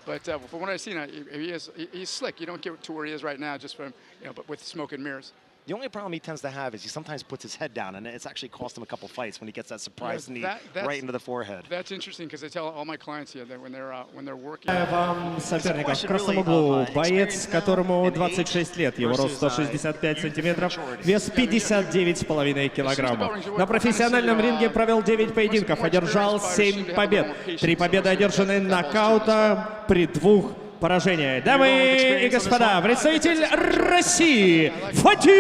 But from what I've seen, he's slick. You don't get to where he is right now just from, but with smoke and mirrors. The only problem he tends to have is he sometimes puts his head down, and it's actually cost him a couple fights when he gets that surprise knee right into the forehead. That's interesting because I tell all my clients here that when they're working. Вам соперника в красном углу. Боец, которому 26 лет, его рост 165 сантиметров, вес 59,5 килограммов. На профессиональном ринге провел 9 поединков, одержал 7 побед. 3 победы одержаны нокаутом при 2 поражения. Дамы и господа, представитель России Вадим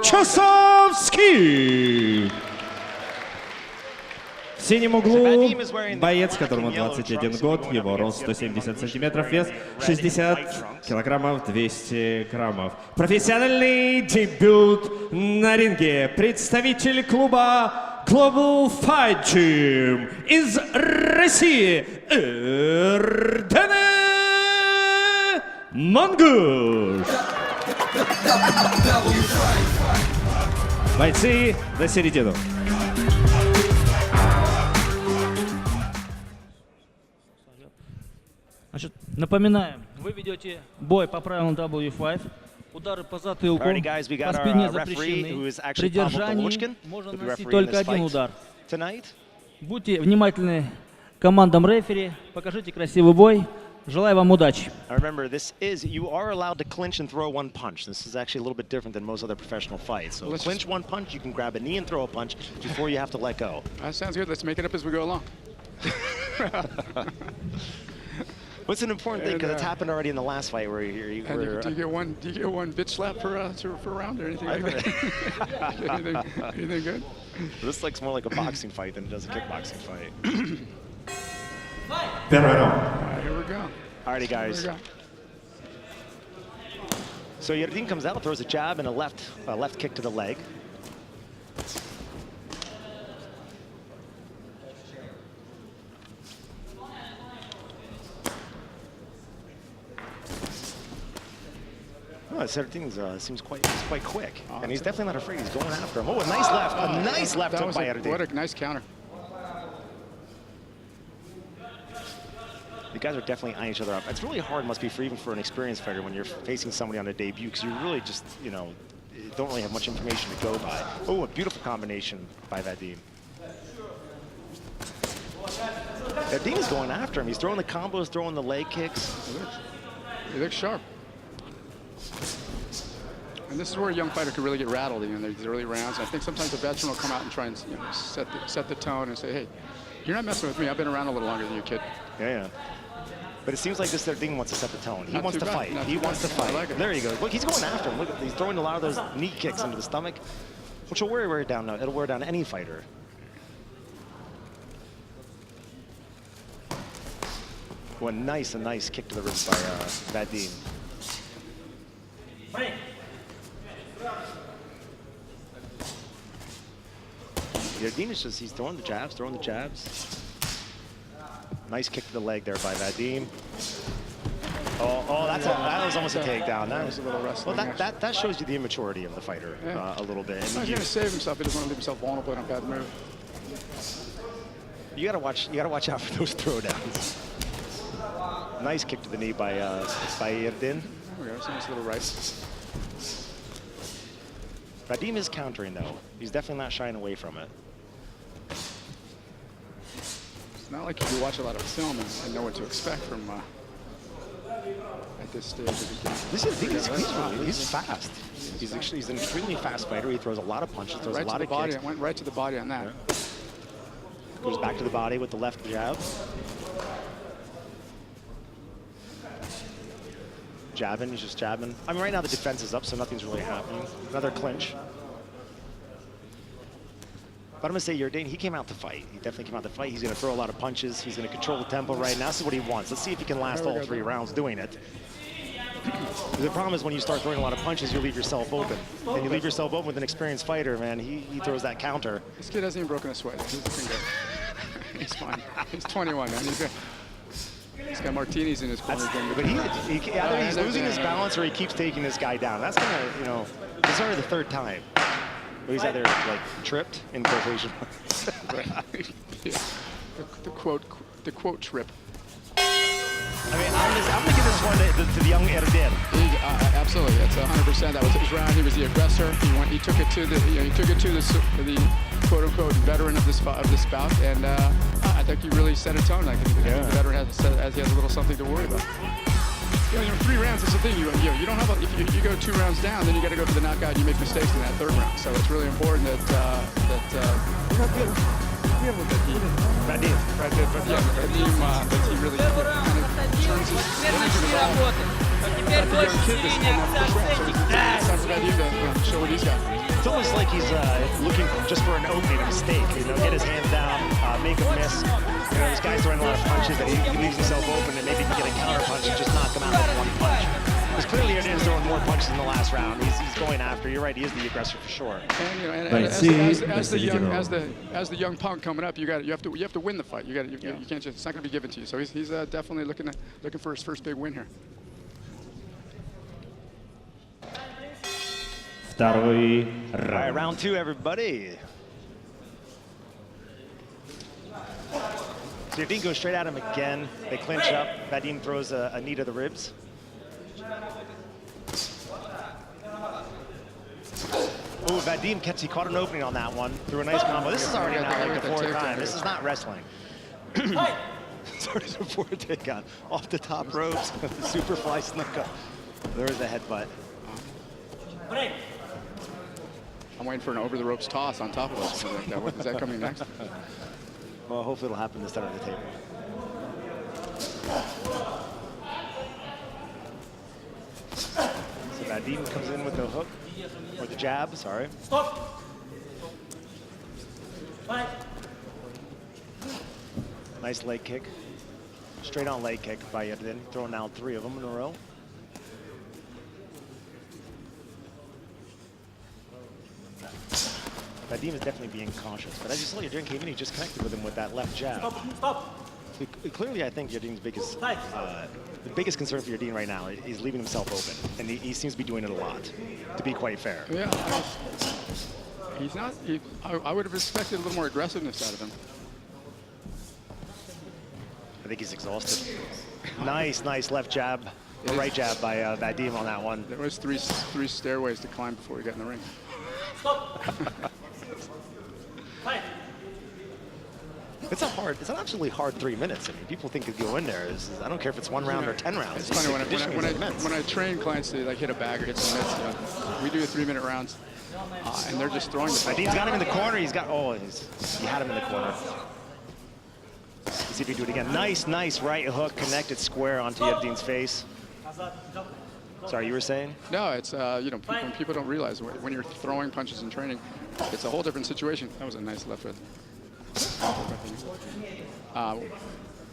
Часовских. В синем углу боец, которому 21 год, его рост 170 сантиметров, вес 60 килограммов 200 граммов. Профессиональный дебют на ринге. Представитель клуба W5 из России Erdene Mongush. Бойцы на середину. Значит, напоминаем, вы ведете бой по правилам W5. Удары по затылку, по спине запрещены. При держании можно наносить только один удар. Будьте внимательны к командам рефери. Покажите красивый бой. Желаю вам удачи. Remember, you are allowed to clinch and throw one punch. This is actually a little bit different than most other professional fights. So clinch one punch, you can grab a knee and throw a punch before you have to let go. That sounds good. Let's make it up as we go along. What's an important thing, because it's happened already in the last fight where you were... Do you get one bitch slap for a round or anything like that? anything good? This looks more like a boxing fight than it does a kickboxing fight. All right, here we go. Alrighty, guys. So Erdene comes out, throws a jab and a left kick to the leg. Erdene seems quite quick, and he's definitely not afraid. He's going after him. Oh, a nice left hook by Erdene. What a nice counter. The guys are definitely eyeing each other up. It's really hard, must be, even for an experienced fighter when you're facing somebody on a debut, because you really just, don't really have much information to go by. Oh, a beautiful combination by Vadim. Erdene is going after him. He's throwing the combos, throwing the leg kicks. He looks sharp. And this is where a young fighter could really get rattled in these early rounds. I think sometimes a veteran will come out and try and set the tone and say, hey, you're not messing with me. I've been around a little longer than you, kid. Yeah. But it seems like this Erdene wants to set the tone. He wants to fight. He wants to fight. Like there you go. Look, he's going after him. Look, he's throwing a lot of those knee kicks into the stomach, which will wear down. It'll wear down any fighter. Oh, a nice kick to the ribs by Vadim. Erdene is he's throwing the jabs. Nice kick to the leg there by Vadim. Oh, that was almost a takedown. That was a little wrestling. Well, that shows you the immaturity of the fighter a little bit. He's going to save himself. He doesn't want to leave himself vulnerable in a bad move. You got to watch out for those throwdowns. Nice kick to the knee by Erdene. There we go. It's a nice little right. Vadim is countering though. He's definitely not shying away from it. It's not like you watch a lot of film and know what to expect from at this stage of the game. This is he's fast. He's an extremely fast fighter. He throws a lot of punches, throws a lot of kicks. It went right to the body on that. Yeah. Goes back to the body with the left jab. Jabbing, he's just jabbing. I mean, right now the defense is up, so nothing's really happening. Another clinch. But I'm going to say Erdene, he came out to fight. He definitely came out to fight. He's going to throw a lot of punches. He's going to control the tempo right now. This is what he wants. Let's see if he can last all 3 rounds doing it. The problem is when you start throwing a lot of punches, you leave yourself open. And you leave yourself open with an experienced fighter, man. He throws that counter. This kid hasn't even broken a sweat. He's looking good. He's fine. He's 21, man. He's got martinis in his corner. But either he's losing his balance or he keeps taking this guy down. That's going to, it's already the 3rd time. But he's either like tripped in quotation. Right. Yeah. The quote trip. going to the young Erdene. Absolutely, that's 100%. That was his round. He was the aggressor. He took it to the quote-unquote veteran of this bout, and I think he really set a tone. I think the veteran has a little something to worry about. You know, 3 rounds is the thing. You don't have if you go 2 rounds down, then you got to go for the knockout. You make mistakes in that 3rd round. So it's really important that Vadim really kind of turns his energy around. The young kid this round, so it's time for Vadim to show what he's got. It's almost like he's looking just for an opening, a mistake. Get his hands down, make a miss. This guy's throwing a lot of punches that he leaves himself open, and maybe he can get a counter punch and just knock him out with 1 punch. Because clearly Erdene is throwing more punches in the last round. He's going after. You're right. He is the aggressor for sure. And as the young punk coming up, you have to win the fight. You can't just, it's not going to be given to you. So he's definitely looking for his first big win here. Второй All right, round 2, everybody. So Erdene goes straight at him again. They clinch up. Vadim throws a knee to the ribs. Oh, Vadim caught an opening on that one. Threw a nice combo. This is already now like the 4th time. This is not wrestling. It's already the 4th takedown. Off the top ropes. The super fly snuck up. There's a headbutt. I'm waiting for an over-the-ropes toss on top of us. Like that. What, is that coming next? Well, hopefully it'll happen this side of the table. So Vadim comes in with the hook, or the jab, sorry. Stop. Nice leg kick. Straight on leg kick by Erdene, throwing down 3 of them in a row. Vadim is definitely being cautious, but as you saw, Erdene came in, he just connected with him with that left jab. Stop. So clearly, I think Erdene's the biggest concern for Erdene right now is leaving himself open, and he seems to be doing it a lot, to be quite fair. Yeah, he's not. I would have expected a little more aggressiveness out of him. I think he's exhausted. Nice left jab, or right jab by Vadim on that one. There was three stairways to climb before he got in the ring. Stop. It's an absolutely hard 3 minutes. I mean, people think you go in there. I don't care if it's 1 round or 10 rounds. It's funny when I train clients to like hit a bag or hit some mitts. We do 3-minute rounds, and they're just throwing the. Vadim's got him in the corner. He had him in the corner. Let's see if he can do it again. Nice right hook, connected square onto Erdene's face. Sorry, you were saying? No, it's when people don't realize when you're throwing punches in training, it's a whole different situation. That was a nice left foot.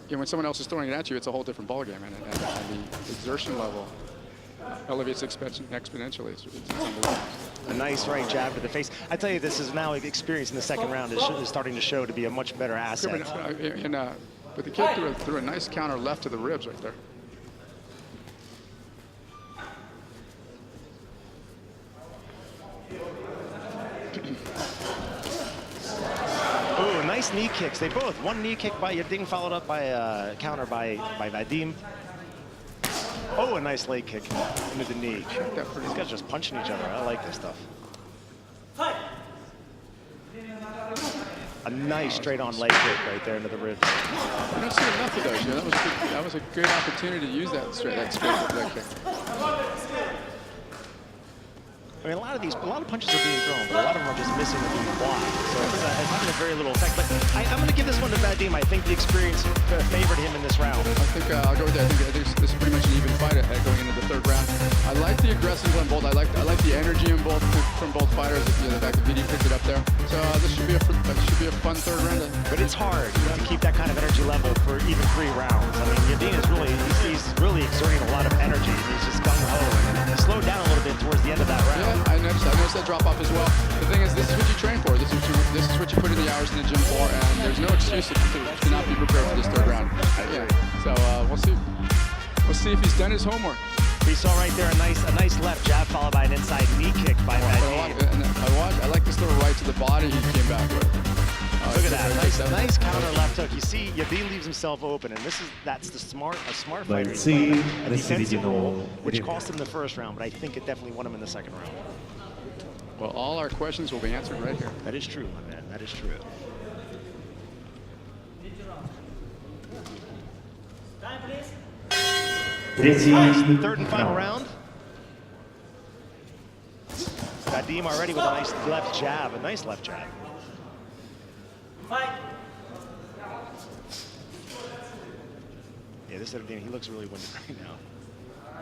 When someone else is throwing it at you, it's a whole different ballgame, and the exertion level elevates exponentially. It's unbelievable. A nice right jab to the face. I tell you, this is now experience in the 2nd round is starting to show to be a much better asset. But the kid threw a nice counter left to the ribs right there. Oh, nice knee kicks. They both. One knee kick by Erdene followed up by a counter by Vadim. Oh, a nice leg kick into the knee. These guys just punching each other. I like this stuff. A nice straight-on leg kick right there into the ribs. You don't see enough of those. That was a good opportunity to use that straight leg kick. I mean, a lot of punches are being thrown, but a lot of them are just missing or being blocked. So it's having a very little effect. But I'm going to give this one to Vadim. I think the experience favored him in this round. I think I'll go with that. I think this is pretty much an even fight going into the 3rd round. I like the aggressiveness on both. I like the energy in both from both fighters. The fact that Vadim picked it up there. So this should be a fun 3rd round. But it's hard to keep that kind of energy level for even 3 rounds. I mean, Erdene is really exerting a lot of energy. He's just gung-ho, and he slowed down a little bit towards the end of that round. Yeah, I noticed that drop off as well. The thing is, this is what you train for. This is what you put in the hours in the gym for, and there's no excuse to not be prepared for this 3rd round. Yeah. So we'll see. We'll see if he's done his homework. We saw right there a nice left jab followed by an inside knee kick by Vadim. I like this little right to the body he came back with. Look at that, nice counter left hook. You see, Vadim leaves himself open, and that's a smart fighter. Бойцы A на defensive середину. move, which cost him the first round, but I think it definitely won him in the second round. Well, all our questions will be answered right here. That is true, my man. That is true. Третий Third and final раунд. round. Vadim already with a nice left jab, a nice left jab. Yeah, this Erdene, he looks really winded right now.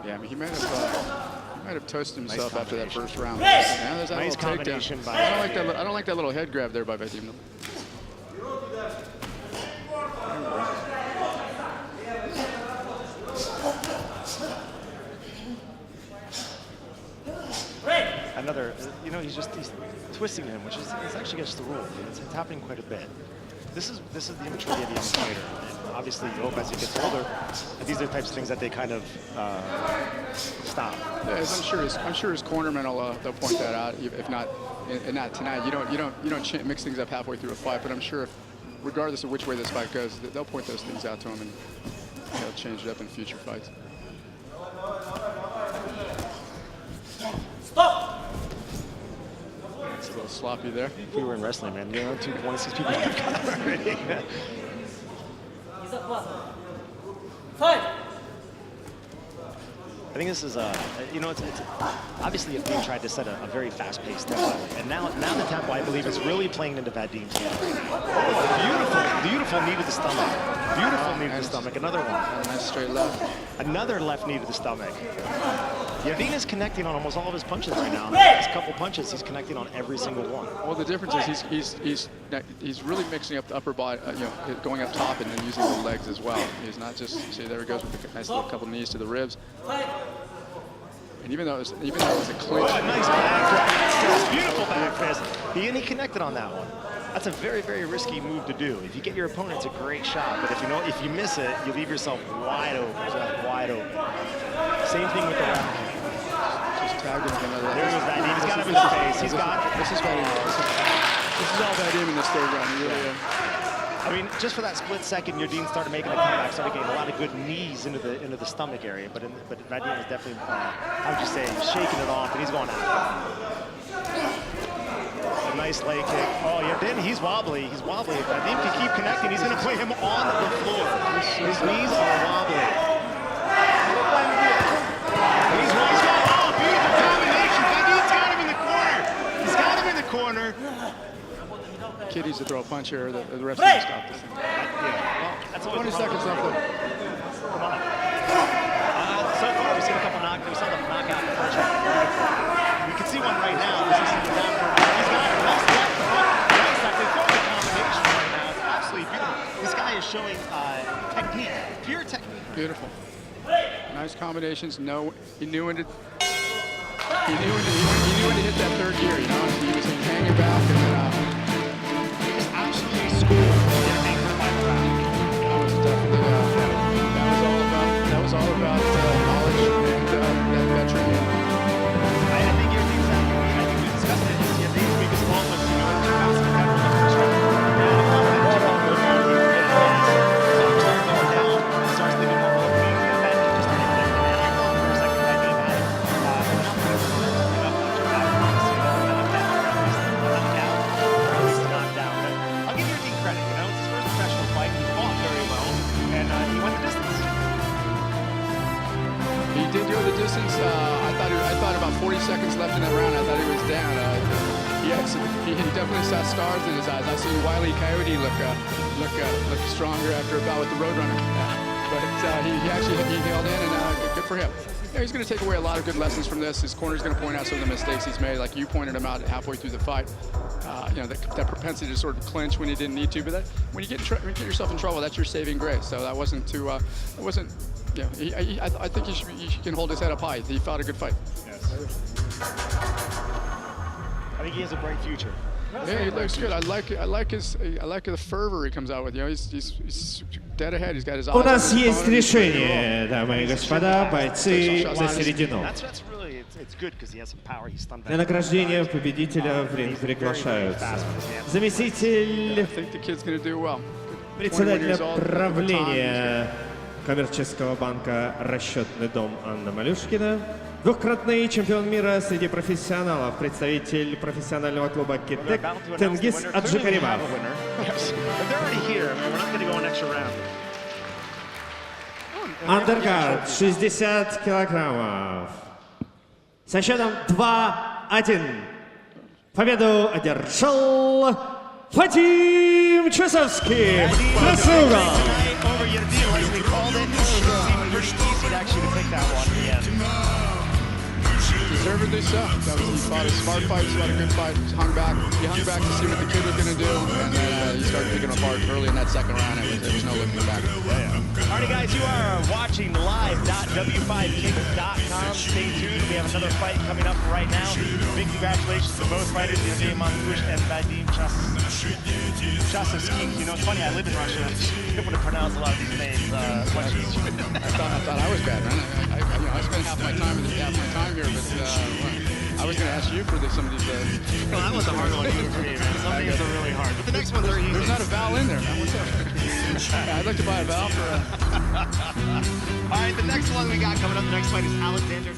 Yeah, I mean, he might have toasted himself Nice after that first round. Nice. Now there's that Nice little combination takedown. by I don't like that little head grab there by Vadim. Another, you know, he's twisting him, which is it's actually against the rule. It's happening quite a bit. This is the immaturity of a young fighter. And obviously, you hope as he gets older, that these are the types of things that they kind of stop. Yeah, I'm sure his cornermen will they'll point that out. If not, and not tonight. You don't mix things up halfway through a fight. But I'm sure, regardless of which way this fight goes, they'll point those things out to him and they'll change it up in future fights. It's a little sloppy there. If we were in wrestling, man, you know, one of these people have got already. I think this is you know, it's obviously Vadim tried to set a very fast-paced tempo, and now the tempo I believe is really playing into Vadim's hand right now. Beautiful knee to the stomach. Beautiful knee to the stomach. Another one. Nice straight left. Another left knee to the stomach. Vadim is connecting on almost all of his punches right now. The last couple punches, he's connecting on every single one. Well, the difference is he's really mixing up the upper body, you know, going up top and then using the legs as well. He's not just, see, there he goes with a nice little couple knees to the ribs. And even though it was a clinch. Oh, nice back fist. Beautiful back fist. He connected on that one. That's a very, very risky move to do. If you get your opponent, it's a great shot. But if you miss it, you leave yourself wide open. Wide open. Same thing with the left. Just tagging another. There goes Vadim. He's got him in the face. He's got it. This is Vadim. This is all Vadim in this third round. Really, I mean, just for that split second, Erdene started making the comeback, started getting a lot of good knees into the stomach area. But Vadim is definitely, how would you say, shaking it off, and he's going after it. A nice leg kick. Oh, Erdene, he's wobbly. He's wobbly. If Vadim can keep connecting, he's going to play him on the floor. His knees are wobbly. He's got, oh, beautiful combination. Vadim's got him in the corner. He's got him in the corner. Kid needs to throw a punch here. The ref's going to stop this thing. Yeah, well, that's 20 seconds left. Come on. So far, we've seen a couple knockouts. We saw the knockout in the first round. We can see one right now. He's got a nice left hook. Nice left. They throw the combination right now. It's absolutely beautiful. This guy is showing technique, pure technique. Beautiful. Nice combinations. He knew when to hit that third gear. You know, he was hanging back and then. He was absolutely schooled in being hurt by the crowd. That was definitely that was all about knowledge and that veteran. I think you're exactly right. I think we discussed it. Vadim weakest fault was, you know, two rounds competitive in the first round. Starts thinking more about me. Just to get that first second Vadim had it. Knocked down. But I'll give Erdene credit. You know, it's his first professional fight. He fought very well, and he went the distance. He did go the distance. I thought about 40 seconds left in that round. I thought he was down. He definitely saw stars in his eyes. I see Wile E. Coyote look stronger after a bout with the Roadrunner. But he held in, and good for him. Yeah, he's going to take away a lot of good lessons from this. His corner's going to point out some of the mistakes he's made, like you pointed him out halfway through the fight. You know, that propensity to sort of clinch when he didn't need to. But when you get yourself in trouble, that's your saving grace. So that wasn't too. It wasn't. Yeah, I think he can hold his head up high. He fought a good fight. Yes. I think he has a bright future. Yeah, he looks good. I like the fervor he comes out with. You know, he's dead ahead. He's got his eyes. У нас есть решение, дамы и господа, бойцы на середину. That's really Для награждения победителя в ринг приглашаются заместитель председателя правления коммерческого банка «Расчетный дом» Анна Малюшкина, двукратный чемпион мира среди профессионалов, представитель профессионального клуба «Китек» Тенгиз Аджикаримов. Андеркард, 60 килограммов. Со счетом 2-1 победу одержал Vadim Chasovskikh. Deservedly so. He fought a smart fight, he fought a good fight, he hung back to see what the kid was going to do, and then he started picking him apart early in that second round. There was no looking back. Alrighty guys, you are watching live.w5kick.com. Stay tuned, we have another fight coming up right now. Big congratulations to both fighters, Erdene Mongush and Vadim Chasovskikh. You know, it's funny, I live in Russia, I'm able to pronounce a lot of these names much easier. I thought I was bad, man. I spent half my time here, but I was going to ask you for some of these. Well, that was a hard one for me, man. Some things are really hard, but the next ones are easy. There's not a vowel in there, man. What's up? I'd like to buy a vowel for All right, the next one we got coming up, the next fight is Alexander.